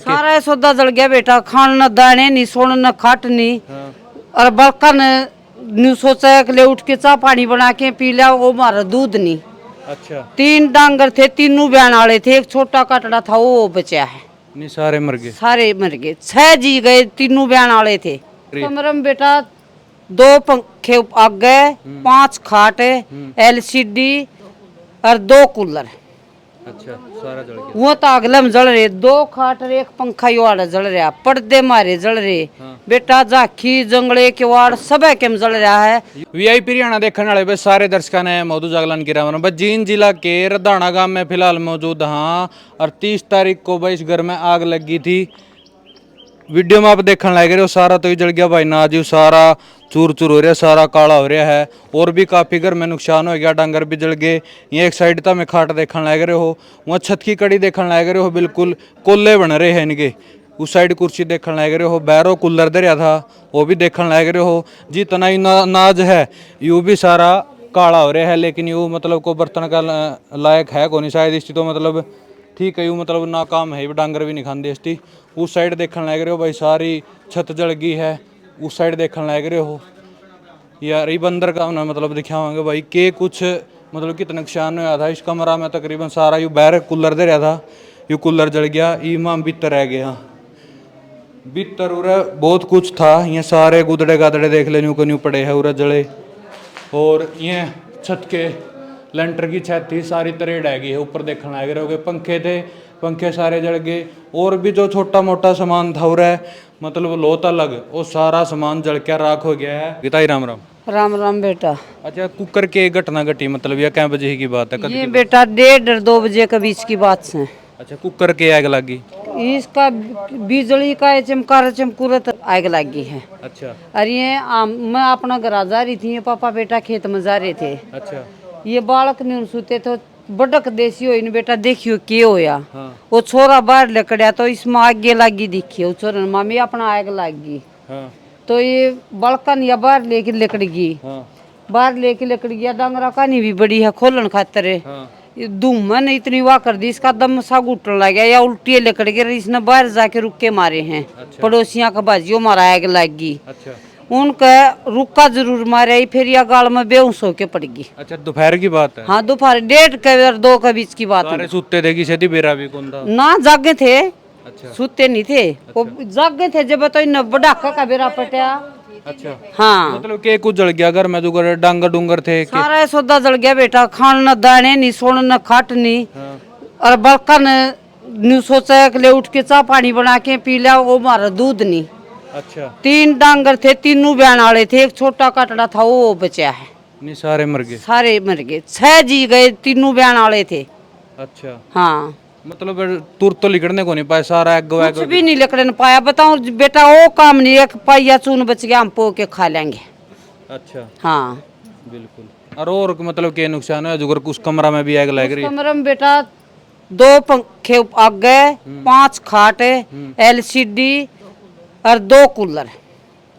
सारा सौदा जल गया बेटा, खान न दाने नहीं, सोन न खाट नहीं। और बल्कन न्यू सोचा कि ले उठ के चाह पानी बना के पी लिया, वो हमारा दूध नहीं। अच्छा। 3 डांगर थे, तीनों ब्यान वाले थे, एक छोटा कटड़ा था वो बचा है। नहीं सारे मर गए। सारे मर गए, 6 जी गए, तीनों ब्यान वाले थे। कमरे में बेटा 2 पंखे आगे, 5 खाट, LCD और 2 कूलर। अच्छा सारा जल गया। वो तो अगले में जल रहे, 2 खाट और 1 पंखा वाड़ा जल रहा, पर्दे मारे जल रहे। बेटा झाकी जंगले के वाड़ सब के जल रहा है। वीआईपी हरियाणा देखने वाले बस सारे दर्शकों ने मधु जागलान की रावण बस जींद जिला के रदाना गांव में फिलहाल मौजूद हाँ। और 30 तारीख को भाई इस घर में आग लगी थी। वीडियो में आप देखने लग रहे हो सारा तो ही जल गया भाई ना जी, सारा चूर चूर हो रहा है, सारा काला हो रहा है। और भी काफ़ी घर में नुकसान हो गया, डांगर भी जल गए। ये एक साइड था में खाट देखने लग रहे हो, वहाँ छत की कड़ी देखने लग रहे हो, बिल्कुल कोल्ले बन रहे हैं इनके। उस साइड कुर्सी देखने लग रहे हो, बैरो कूलर दे रहा था वो भी देखने लग रहे हो। जितना ही नाज है यूँ भी सारा काला हो रहा है, लेकिन यूँ मतलब को बर्तन का लायक है को नहीं शायद इस तो मतलब ठीक है यूँ मतलब नाकाम है, डांगर भी नहीं खाते इसकी। उस साइड देखने लग रहे हो भाई सारी छत जल गई है। उस साइड देखने लग रहे हो यार ये बंदर का ना मतलब दिखावांगे भाई के कुछ मतलब कितना नुकसान हुआ था। इस कमरा में तकरीबन सारा यू बैर कूलर दे रहा था, यू कूलर जल गया। इमाम भीतर रह गया, भीतर उरा बहुत कुछ था। ये सारे गुदड़े गादड़े देख ले न्यू को न्यू पड़े है उरा जले। और ये छत के लेंटर की छत थी सारी तरेड़ है गई है। ऊपर देखने लग रहे हो पंखे थे, पंखे सारे जल गए। और भी जो छोटा मोटा सामान था उरा मतलब लोत अलग वो सारा सामान जल के राख हो गया है। गीताई राम राम। राम राम बेटा। अच्छा कुकर के घटना घटी मतलब यह क्या बजे की बात है? ये बेटा 1:30-2 बजे के बीच की बात है। अच्छा कुकर के आग लगी? इसका बिजली का चमकार चमकुरत आग लगी है। अच्छा। और ये मैं अपना घर जा रही थी, ये पापा बेटा खेत में जा रहे थे। अच्छा। ये बालक ने सुते थे, बड़क देसी हो इन बेटा देखियो के होया। हाँ। वो छोरा बाहर लकड़िया तो इसमें आगे लगी दिखी, वो छोरा मामी अपना आग लगी। हाँ। तो ये बड़कन या बाहर लेके लकड़ गई। हाँ। बाहर लेके लकड़ गया, डांगरा कहानी भी बड़ी है खोलन खातर है। हाँ। धूमन इतनी वाह कर दी, इसका दम सा घुटन लग गया या उल्टी लकड़ गई, इसने बाहर जाके रुक के मारे हैं। अच्छा। पड़ोसियां का बाजियो मारा आग लग गई। अच्छा। उनका रुका जरूर मारे, फिर या गाल में बेहोश होके पड़ गई। अच्छा दोपहर की बात है? हाँ दोपहर 1:30 के और 2 के बीच की बात है। सारे सुते थे किसी दी बेरा भी कौन था? ना जागे थे। अच्छा। सुते नहीं थे। वो जागे थे जब तो इन बड़ाका का बेरा पटा। अच्छा। हाँ मतलब के कुछ जल गया घर में जो डांगर डूंगर थे के? सारा सौदा जल गया बेटा, खान न दाने नहीं, सोन न खाट नहीं। और बल्कन न्यू सोचा कि ले उठ के चाह पानी बना के पी लिया, वो हमारा दूध नहीं। अच्छा। 3 डांगर थे, तीनों ब्यान वाले थे, एक छोटा कटड़ा था वो बचा है। नहीं सारे मर गए। सारे मर गए, 6 जी गए, तीनों ब्यान वाले थे। अच्छा। हाँ मतलब तुर तो लिखने को नहीं पाए, सारा एग कुछ भी नहीं लिखने पाया। बताओ बेटा वो काम नहीं, एक पाइया चून बच गया, हम पो के खा लेंगे। अच्छा। हाँ बिल्कुल। और मतलब के नुकसान है जो उस कमरा में भी आग लग रही? कमरे में बेटा 2 पंखे आगे, 5 खाट, LCD और 2 कूलर।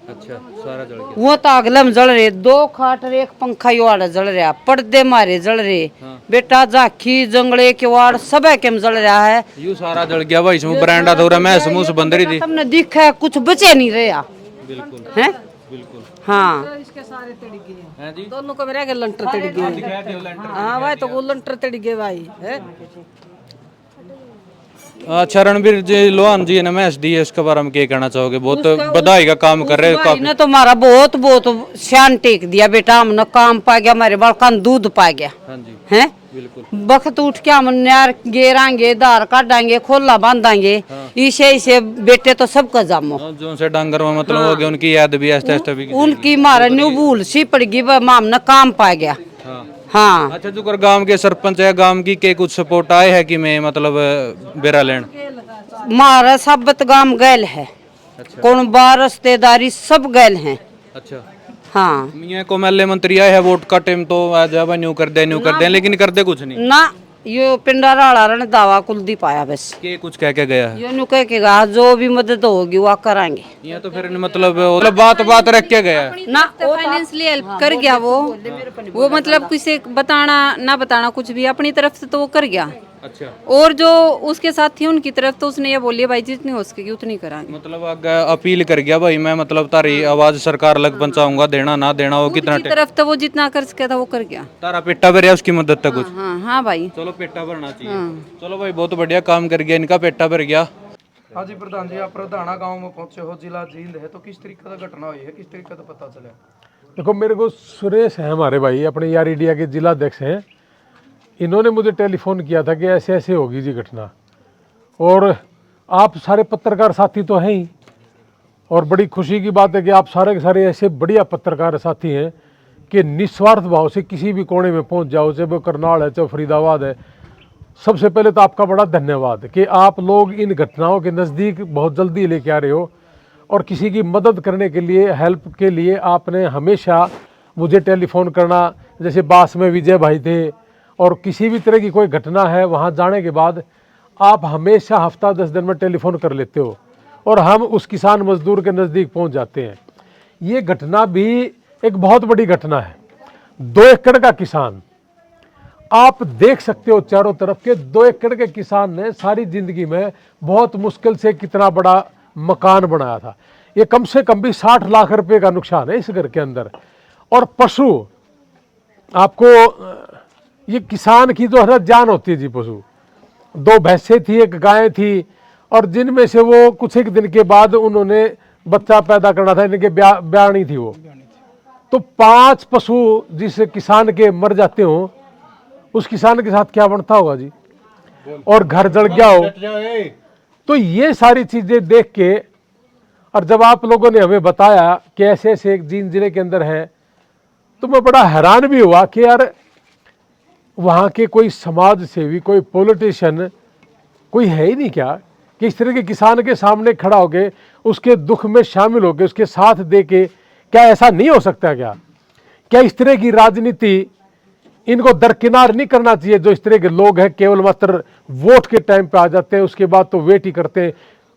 अच्छा सारा जल गया। वो तो अगले में जल रहे, 2 खाट और 1 पंखा वाड़ा जल रहा, पर्दे मारे जल रहे। बेटा झाकी जंगले के वाड़ सब के जल रहा है। यू सारा जल गया भाई, इसमें बरांडा तो मैं समूह बंदरी थी। तुमने दिखा कुछ बचे नहीं रहा। बिल्कुल हैं? बिल्कुल। हाँ इसके सारे तड़ गए हैं जी। दोनों को मेरे लंटर तड़ गए। हाँ भाई तो वो लंटर तड़ गए भाई है। अच्छा रणबीर जी लोहान जी ने मैच दी है, इसके बारे में क्या कहना चाहोगे? बहुत बधाई का काम कर रहे हो। ने तो हमारा बहुत बहुत शान टेक दिया बेटा, हमने काम पा गया, हमारे बालकान दूध पा गया। हाँ जी हैं? बिल्कुल। वक्त उठ के हम न्यार गेरांगे, दार काटांगे, खोला बांधांगे। इसे इसे बेटे तो सबका जामो जो से डांगर में मतलब हो गया, उनकी याद भी आस्ते आस्ते भी उनकी मारा न्यू भूल सी पड़ गई, हमने काम पा गया। हाँ अच्छा जो गांव के सरपंच है, गांव की के कुछ सपोर्ट आए है कि मैं मतलब बेरा लेन? मारा सबत गांव गैल है। अच्छा। कौन बार रिश्तेदारी सब गैल हैं। अच्छा। हाँ मियाँ को एमएलए मंत्री आए है वोट का टाइम तो आज न्यू कर दे लेकिन करते कुछ नहीं ना। यो पिंडारा ने दावा कुलदीप आया बस के कुछ कह के गया है? यो नु कह के जो भी मदद होगी वो कराएंगे। ये तो फिर मतलब बात बात रख के गया है। ना फाइनेंशियली हेल्प कर गया वो मतलब किसी बताना ना बताना कुछ भी अपनी तरफ से तो वो कर गया। अच्छा, और जो उसके साथ थी उनकी तरफ तो उसने ये बोलिए भाई जितनी हो सकेगी उतनी करांगे। मतलब आगे अपील कर गया भाई मैं मतलब तारी आवाज सरकार लग पहुंचाऊंगा, देना ना देना वो कितना उसकी तरफ तो वो जितना कर सका था वो कर गया। तारा पेटा भर उसकी मदद तक कुछ। हाँ हाँ भाई। चलो पेटा भरना चाहिए। चलो भाई बहुत बढ़िया काम कर गया, इनका पेटा भर गया। हाँ जी प्रधान जी, आप प्रधाना गांव में पहुंचे हो, जिला जींद है, तो किस तरीके का घटना हुई है, किस तरीके का पता चला? देखो मेरे को सुरेश है हमारे भाई, अपने यार इंडिया के जिला अध्यक्ष हैं, इन्होंने मुझे टेलीफोन किया था कि ऐसे ऐसे होगी जी घटना, और आप सारे पत्रकार साथी तो हैं ही, और बड़ी खुशी की बात है कि आप सारे के सारे ऐसे बढ़िया पत्रकार साथी हैं कि निस्वार्थ भाव से किसी भी कोने में पहुंच जाओ, चाहे वो करनाल है चाहे फरीदाबाद है। सबसे पहले तो आपका बड़ा धन्यवाद कि आप लोग इन घटनाओं के नज़दीक बहुत जल्दी लेके आ रहे हो, और किसी की मदद करने के लिए, हेल्प के लिए आपने हमेशा मुझे टेलीफोन करना, जैसे बास में विजय भाई थे, और किसी भी तरह की कोई घटना है वहाँ जाने के बाद आप हमेशा हफ्ता 10 दिन में टेलीफोन कर लेते हो, और हम उस किसान मजदूर के नज़दीक पहुँच जाते हैं। ये घटना भी एक बहुत बड़ी घटना है। 2 एकड़ का किसान, आप देख सकते हो चारों तरफ के 2 एकड़ के किसान ने सारी जिंदगी में बहुत मुश्किल से कितना बड़ा मकान बनाया था। ये कम से कम भी 60 लाख रुपए का नुकसान है इस घर के अंदर। और पशु, आपको ये किसान की जो है जान होती है जी। पशु 2 भैंसें थी, 1 गाय थी, और जिनमें से वो कुछ एक दिन के बाद उन्होंने बच्चा पैदा करना था, इनके ब्याणी थी वो, तो 5 पशु जिस किसान के मर जाते हो, उस किसान के साथ क्या बनता होगा जी, और घर जल गया हो। तो ये सारी चीजें देख के, और जब आप लोगों ने हमें बताया कि ऐसे ऐसे एक जींद जिले के अंदर है, तो मैं बड़ा हैरान भी हुआ कि यार वहाँ के कोई समाज सेवी, कोई पॉलिटिशियन कोई है ही नहीं क्या, कि इस तरह के किसान के सामने खड़ा होके उसके दुख में शामिल होके उसके साथ दे के, क्या ऐसा नहीं हो सकता? क्या इस तरह की राजनीति इनको दरकिनार नहीं करना चाहिए? जो इस तरह के लोग हैं केवल मात्र वोट के टाइम पे आ जाते हैं, उसके बाद तो वेट ही करते हैं।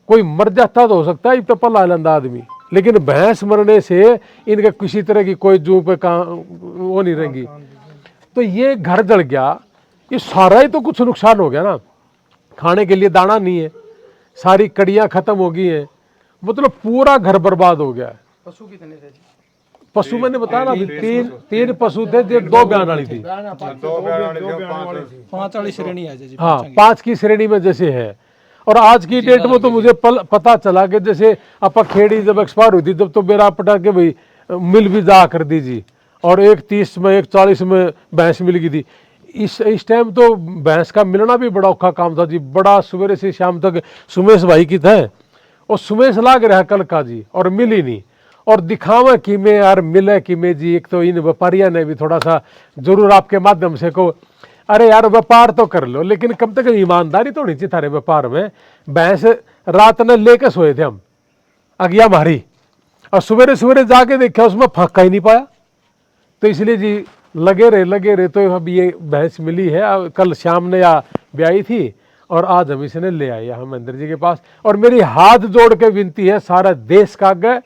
कोई मर जाता तो हो सकता है तो पल आलंदा आदमी, लेकिन भैंस मरने से इनके किसी तरह की कोई जू पे वो नहीं रहेंगी। तो ये घर जल गया, ये सारा ही तो कुछ नुकसान हो गया ना। खाने के लिए दाना नहीं है, सारी कड़ियाँ खत्म हो गई हैं, मतलब पूरा घर बर्बाद हो गया है। पशु कितने थे जी? पशु मैंने बताया ना अभी, 3 पशु थे, जो 2 बयान वाली थी। 5 वाली श्रेणी है जी। हाँ, 5 की श्रेणी में जैसे है। और आज की डेट में तो मुझे पता चला कि जैसे अपा खेड़ी जब एक्सपायर हुई थी, जब तो मेरा पटा के भाई मिल भी जा कर दीजिए, और 1 30 में 1 40 में भैंस मिल गई थी। इस टाइम तो भैंस का मिलना भी बड़ा औखा काम था जी। बड़ा सवेरे से शाम तक सुमेश भाई की था, और सुमेश लाग रहा कल का जी, और मिल ही नहीं। और दिखावा कि में यार मिले कि में जी, एक तो इन व्यापारियों ने भी थोड़ा सा जरूर आपके माध्यम से को, अरे यार व्यापार तो कर लो, लेकिन कम तक ईमानदारी तो नहीं चाहिए थारे व्यापार में। भैंस रात ने लेके सोए थे हम, अगिया मारी, और सवेरे सवेरे जाके देखा उसमें फाका ही नहीं पाया। तो इसलिए जी लगे रहे तो अब ये भैंस मिली है। कल शाम ने या ब्याई थी, और आज हम इसे ले आए यहाँ महेंद्र जी के पास। और मेरी हाथ जोड़ के विनती है सारा देश का आगे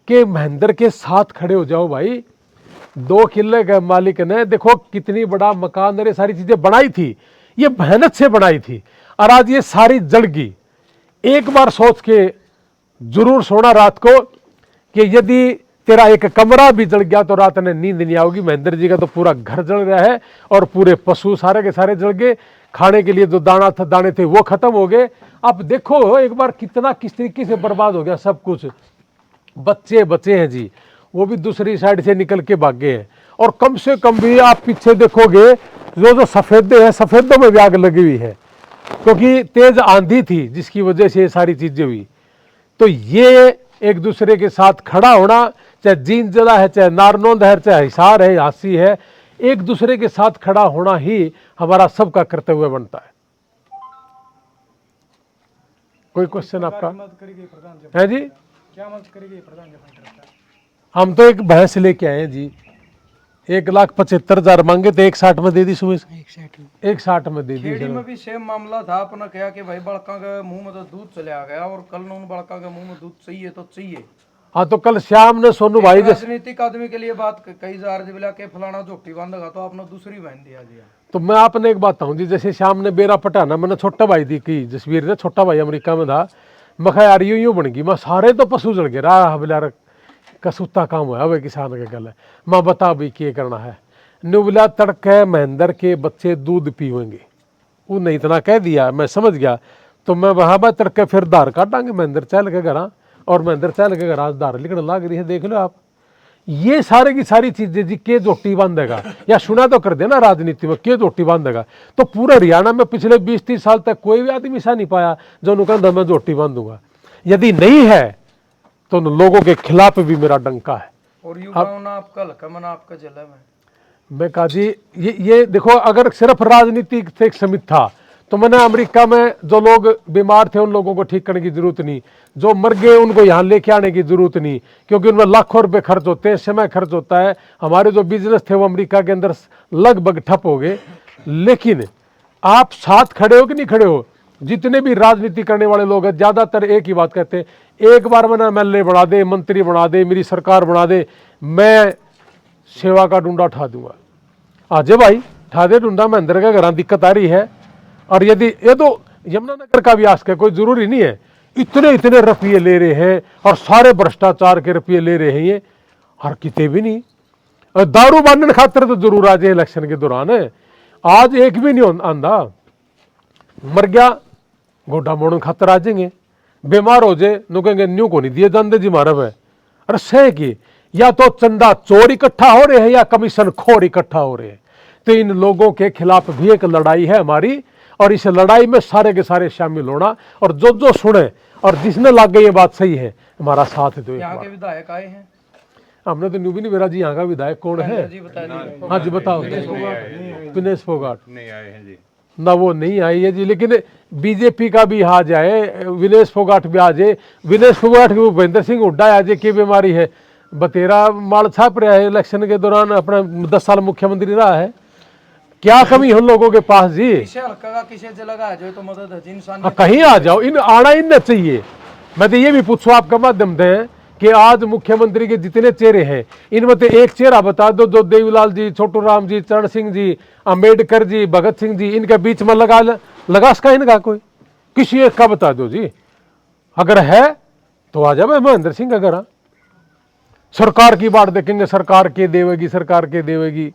कि महेंद्र के साथ खड़े हो जाओ भाई। 2 किले के मालिक ने देखो कितनी बड़ा मकान, ये सारी चीजें बनाई थी, ये मेहनत से बनाई थी, और आज ये सारी जल गई। एक बार सोच के जरूर सोना रात को कि यदि तेरा एक कमरा भी जल गया तो रात में नींद नहीं आओगी। महेंद्र जी का तो पूरा घर जल रहा है, और पूरे पशु सारे के सारे जल गए। खाने के लिए जो दाने थे वो खत्म हो गए। अब देखो एक बार कितना किस तरीके से बर्बाद हो गया सब कुछ। बच्चे बचे हैं जी, वो भी दूसरी साइड से निकल के भागे हैं। और कम से कम भी आप पीछे देखोगे, जो सफेदे हैं, सफेदों में भी आग लगी हुई है, क्योंकि तेज आंधी थी जिसकी वजह से ये सारी चीजें हुई। तो ये एक दूसरे के साथ खड़ा होना, चाहे जींद जिला है, चाहे नारनौंद है, चाहे हिसार है, हांसी है, एक दूसरे के साथ खड़ा होना ही हमारा सबका कर्तव्य बनता है। कोई क्वेश्चन आपका है जी? क्या मदद करेगी प्रधान जी? हम तो एक भैंस लेके आए हैं जी, 1,75,000 मांगे तो 1,60 में दे दी सुबह से। 1,60 में दे दी। खेड़ी में भी सेम मामला था, अपना कहा कि भाई बड़का के मुंह में तो दूध चला गया और कल उन बड़का के मुंह में दूध चाहिए तो चाहिए। हाँ तो कल शाम ने सोनू भाई जैसे राजनीतिक आदमी के लिए बात कही जा रही बोला के फलाना झोटी बांधेगा तो आपने दूसरी बहन दिया जी। तो मैं आपने एक बात कहूँ जी, जैसे शाम ने बेरा पटाना मैंने छोटा भाई दी की जसवीर ने, छोटा भाई अमेरिका में था, मैं कहा यार यूं बन गई, मैं सारे तो पशु जल गए राह बिला कसूता काम हुआ वे किसान के गल है। मैं बता भी क्या करना है। नुबला तड़के महेंद्र के बच्चे दूध पीवेंगे, उन्हें इतना कह दिया, मैं समझ गया। तो मैं वहां पर तड़के फिर धार काटांगे महेंद्र चल के घर, और महेंद्र चल के घर आज धार लिखने लग रही है, देख लो आप। ये सारे की सारी चीजें जी के जोटी बांधेगा, या सुना तो कर देना राजनीति में के जोटी बांधेगा। तो पूरे हरियाणा में पिछले 20-30 साल तक कोई भी आदमी ऐसा नहीं पाया जो उन्होंने मैं जोटी बांधूंगा। यदि नहीं है तो उन लोगों के खिलाफ भी मेरा डंका है। और युवाओं ने आपका हल्का मना आपका जिला में मैं कहा जी ये देखो, अगर सिर्फ राजनीति से एक सीमित था तो मैंने अमेरिका में जो लोग बीमार थे उन लोगों को ठीक करने की जरूरत नहीं, जो मर गए उनको यहाँ लेके आने की जरूरत नहीं, क्योंकि उनमें लाखों रुपए खर्च होते हैं, समय खर्च होता है। हमारे जो बिजनेस थे वो अमेरिका के अंदर लगभग ठप हो गए। लेकिन आप साथ खड़े हो कि नहीं खड़े हो, जितने भी राजनीति करने वाले लोग हैं ज्यादातर एक ही बात कहते हैं, एक बार मैंने MLA बना दे, मंत्री बना दे, मेरी सरकार बना दे, मैं सेवा का डूंडा उठा दूंगा। आजे भाई उठा दे डूंडा, महेंद्र के घर दिक्कत आ रही है। और यदि ये तो यमुनानगर का भी आस्क है, कोई जरूरी नहीं है इतने इतने रुपये ले रहे हैं और सारे भ्रष्टाचार के रुपये ले रहे हैं, ये हर किते भी नहीं। और दारू बांधने खातिर तो जरूर आ जाए इलेक्शन के दौरान है, आज एक भी नहीं आंदा, मर गया गोडा मोड़न खातर आ जाएंगे, बीमार हो जाए नु कहेंगे न्यू को नहीं दिए जाते जी मारा है। अरे सह की या तो चंदा चोर इकट्ठा हो रहे हैं या कमीशन खोर इकट्ठा हो रहे हैं। तो इन लोगों के खिलाफ भी एक लड़ाई है हमारी, और इस लड़ाई में सारे के सारे शामिल होना, और जो सुने और जिसने लग गई ये बात सही है हमारा साथ दो। यहाँ के विधायक आए हैं, हमने तो न्यू भी नहीं मेरा जी, यहाँ का विधायक कौन है जी बता दीजिए। हाँ जी बताओ। दिनेश फोगाट नहीं आए हैं जी, ना वो नहीं आई है जी, लेकिन बीजेपी का भी आ जाए, विनेश फोगाट भी आ जाए, विनेश फोगाट की भूपेंद्र सिंह हुड्डा आ जाए, की बीमारी है, बतेरा माल छाप रहा है इलेक्शन के दौरान, अपना 10 साल मुख्यमंत्री रहा है, क्या कमी उन लोगों के पास जी। किसे हल्का का किसे जिला का जो तो मदद है जी इंसान। हाँ कहीं आ जाओ, इन आना इनने चाहिए। मैं तो ये भी पूछूं आपका माध्यम से कि आज मुख्यमंत्री के जितने चेहरे हैं इनमें से एक चेहरा बता दो जो देवीलाल जी, छोटू राम जी, चरण सिंह जी, अंबेडकर जी, भगत सिंह जी, इनके बीच में लगा सका इनका कोई, किसी एक का बता दो जी। अगर है तो आ जाए महेंद्र सिंह। अगर सरकार की बात देखेंगे, सरकार के देवेगी, सरकार के देवेगी,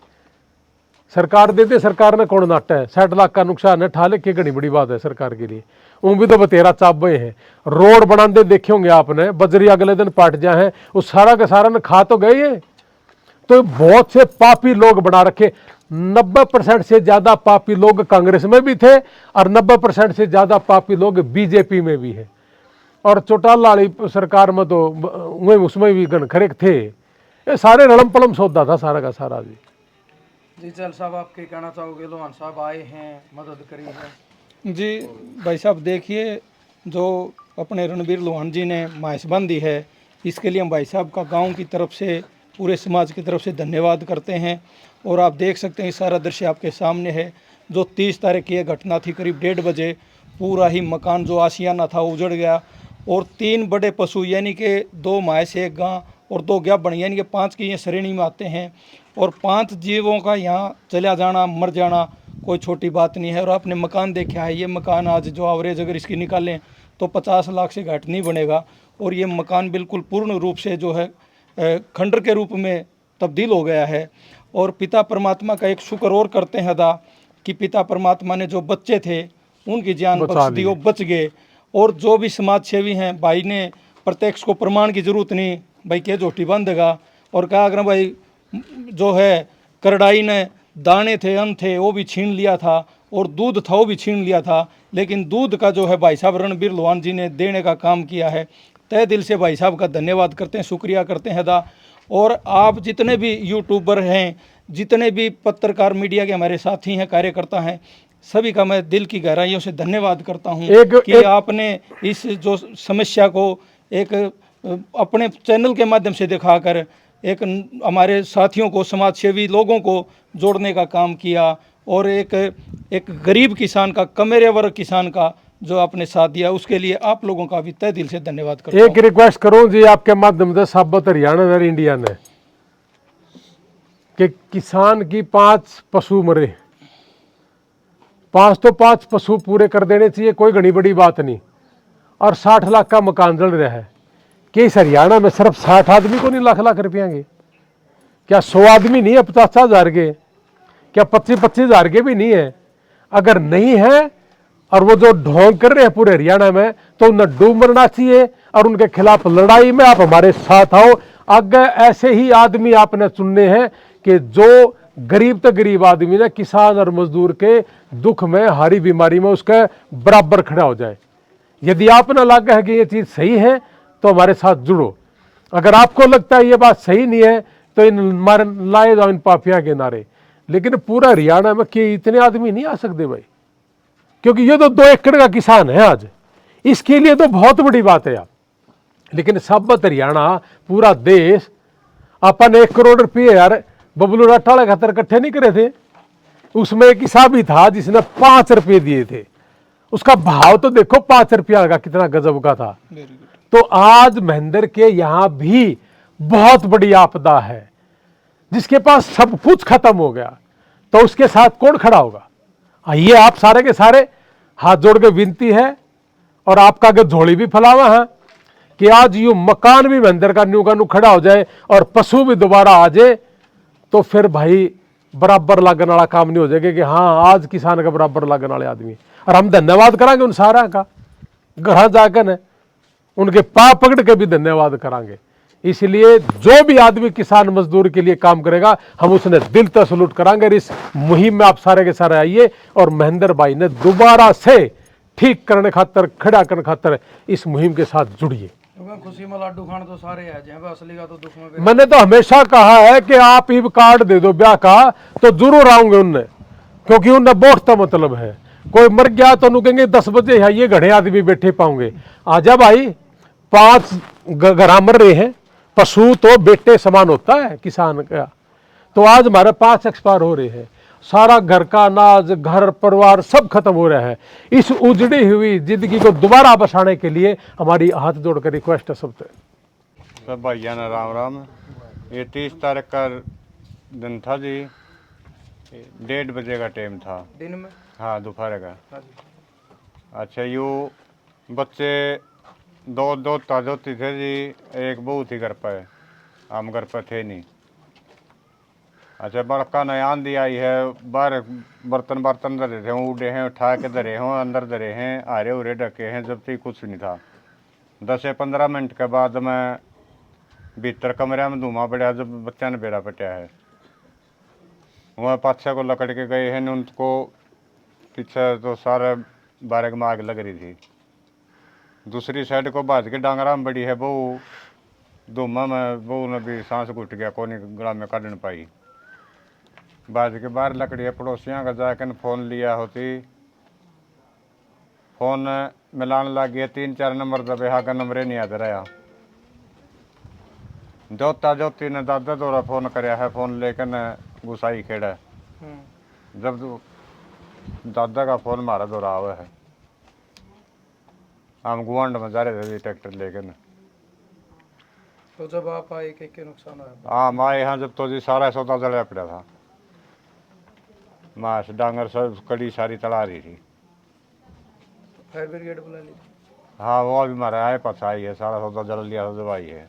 सरकार देते, सरकार ने कौन नाटा है, 60 लाख का नुकसान है, ठा ले के घनी बड़ी बात है सरकार के लिए। वो भी तो बतेरा चाबे हैं, रोड बनाते देखे होंगे आपने, बजरी अगले दिन पट जाए हैं, उस सारा का सारा ने खा तो गए ये। तो बहुत से पापी लोग बना रखे, 90% से ज्यादा पापी लोग कांग्रेस में भी थे और 90% से ज्यादा पापी लोग बीजेपी में भी है। और चौटाला वाली सरकार में तो उसमें भी गणखरेक थे, ये सारे रड़म पड़म सौदा था सारा का सारा जी। जी चल साहब आप क्या कहना चाहोगे, लोहान साहब आए हैं, मदद करी है जी। भाई साहब देखिए, जो अपने रणबीर लोहान जी ने माइस बांधी है, इसके लिए हम भाई साहब का गांव की तरफ से, पूरे समाज की तरफ से धन्यवाद करते हैं। और आप देख सकते हैं सारा दृश्य आपके सामने है। जो 30 तारीख की यह घटना थी, करीब 1:30 बजे पूरा ही मकान जो आशियाना था उजड़ गया, और 3 बड़े पशु यानी कि 2 भैंस, 1 गां और 2 गाभण यानी कि 5 की ये श्रेणी में आते हैं, और 5 जीवों का यहाँ चला जाना, मर जाना कोई छोटी बात नहीं है। और आपने मकान देखा है, ये मकान आज जो एवरेज अगर इसकी निकालें तो 50 लाख से घट नहीं बनेगा, और ये मकान बिल्कुल पूर्ण रूप से जो है खंडर के रूप में तब्दील हो गया है। और पिता परमात्मा का एक शुक्र और करते हैं अदा कि पिता परमात्मा ने जो बच्चे थे उनकी जान बख्श दी, वो बच गए। और जो भी समाज सेवी हैं, भाई ने प्रत्यक्ष को प्रमाण की जरूरत नहीं, भाई क्या झोटी बांधेगा, और कहा अगर भाई जो है करड़ाई ने दाने थे, अन्न थे, वो भी छीन लिया था, और दूध था वो भी छीन लिया था, लेकिन दूध का जो है भाई साहब रणबीर लोहान जी ने देने का काम किया है। तहे दिल से भाई साहब का धन्यवाद करते हैं, शुक्रिया करते हैं अदा। और आप जितने भी यूट्यूबर हैं, जितने भी पत्रकार मीडिया के हमारे साथी हैं, कार्यकर्ता हैं, सभी का मैं दिल की गहराइयों से धन्यवाद करता हूं कि आपने इस जो समस्या को एक अपने चैनल के माध्यम से दिखाकर एक हमारे साथियों को, समाज सेवी लोगों को जोड़ने का काम किया, और एक गरीब किसान का, कमेरे वर्ग किसान का जो आपने साथ दिया, उसके लिए आप लोगों का भी तहे दिल से धन्यवाद करता हूं। एक रिक्वेस्ट करूं जी आपके माध्यम से साबत हरियाणा और इंडिया ने कि किसान की 5 पशु मरे, 5 तो 5 पशु पूरे कर देने चाहिए, कोई घनी बड़ी बात नहीं। और 60 लाख का मकान जल रहा है कि इस हरियाणा में सिर्फ 60 आदमी को नहीं लाख लाख रुपया के, क्या 100 आदमी नहीं है 50,000 के, क्या 25,000 के भी नहीं है? अगर नहीं है और वो जो ढोंग कर रहे हैं पूरे हरियाणा में, तो उन्हें डूब मरना चाहिए और उनके खिलाफ लड़ाई में आप हमारे साथ आओ। आगे ऐसे ही आदमी आपने चुनने हैं कि जो गरीब तो गरीब आदमी ने, किसान और मजदूर के दुख में, हारी बीमारी में उसके बराबर खड़ा हो जाए। यदि आपने लगा है कि ये चीज सही है तो हमारे साथ जुड़ो। अगर आपको लगता है ये बात सही नहीं है तो इन मारे लाए जाओ इन पापिया के नारे। लेकिन पूरा हरियाणा में कि इतने आदमी नहीं आ सकते भाई, क्योंकि ये तो 2 एकड़ का किसान है आज, इसके लिए तो बहुत बड़ी बात है यार। लेकिन साबत हरियाणा, पूरा देश, अपन 1 करोड़ रुपये यार बबलू राठौड़ खातर इकट्ठे नहीं करे थे। उसमें एक किसान भी था जिसने 5 रुपये दिए थे, उसका भाव तो देखो 5 रुपया का कितना गजब का था। तो आज महेंद्र के यहाँ भी बहुत बड़ी आपदा है, जिसके पास सब कुछ खत्म हो गया, तो उसके साथ कौन खड़ा होगा? ये आप सारे के सारे हाथ जोड़ के विनती है, और आपका अगर झोली भी फैलावा है कि आज यू मकान भी महेंद्र का न्यू का न्यू खड़ा हो जाए और पशु भी दोबारा आ जाए, तो फिर भाई बराबर लागन वाला काम नहीं हो जाएगा कि हाँ आज किसान का बराबर लागन वाले आदमी। और हम धन्यवाद करांगे उन सारा का, घर जाकर न उनके पाँव पकड़ के भी धन्यवाद करांगे। इसलिए जो भी आदमी किसान मजदूर के लिए काम करेगा, हम उसने दिल से सलूट करांगे। इस मुहिम में आप सारे के सारे आइए और महेंद्र भाई ने दोबारा से ठीक करने खातर, खड़ा करने खातर इस मुहिम के साथ जुड़िए। खुशी में लाडू खान तो सारे है, जहाँ असली का तो दुख में। मैंने तो हमेशा कहा है कि आप ही कार्ड दे दो ब्याह का, तो जरूर आऊंगे उनने, क्योंकि उनने बहुत तो मतलब है। कोई मर गया तो उन्हें कहेंगे 10 बजे है ये घड़े आदमी बैठे पाऊंगे। आजा भाई, 5 घरा मर रहे हैं, पशु तो बेटे समान होता है किसान का। तो आज हमारे 5 एक्सपायर हो रहे हैं, सारा घर का अनाज, घर परिवार सब खत्म हो रहा है। इस उजड़ी हुई जिंदगी को दोबारा बसाने के लिए हमारी हाथ जोड़कर रिक्वेस्ट है सबसे। सब भैया ना राम राम। ये 30 तारीख का दिन था जी, 1:30 बजे का टाइम था। दिन में? हाँ, दोपहर का। अच्छा, यू बच्चे 2 जोती थे जी, एक बहू थी घर पर, हम घर पर थे नहीं। अच्छा, बड़का नया आंधी आई है, बाहर बर्तन धरे थे, उड़े हैं, उठा के धरे हों, अंदर धरे हैं, आरे उरे ढके हैं, जब तक कुछ नहीं था। 10 से 15 मिनट के बाद मैं भीतर कमरे में धुआं पड़ा, जब बच्चा ने बेड़ा पटा है। वह पाछे को लकड़ के गए हैं, उनको पीछे तो सारे बारह में आग लग रही थी। दूसरी साइड को भाज के डांगरा में बड़ी है बहू, धुआं में बहू ने भी सांस घुट गया, कोनी गला में काट नहीं पाई। बाज के बाहर लकड़ी है, पड़ोसियों का जाकर फ़ोन लिया होती, फ़ोन मिलान लग गया, 3-4 नंबर दबे, हाँ का नंबर नहीं याद रहा। जोती ने दादा दौरा फ़ोन कराया है, फ़ोन लेकर न गुसाई खेड़ा। जब दादा का फ़ोन मारा दौरा हुआ है, हम गुआंड में जा रहे थे ट्रैक्टर लेकर। तो जब आप आए के नुकसान आया? हाँ, आए हाँ जब तो जी सारा सौदा जला पड़ा था, मास डांगर सब कड़ी सारी तला रही थी। फायर ब्रिगेड बुला ली? हाँ, वो अभी मारा आए, पास आई है, सारा सौदा जल लिया, जब आई है।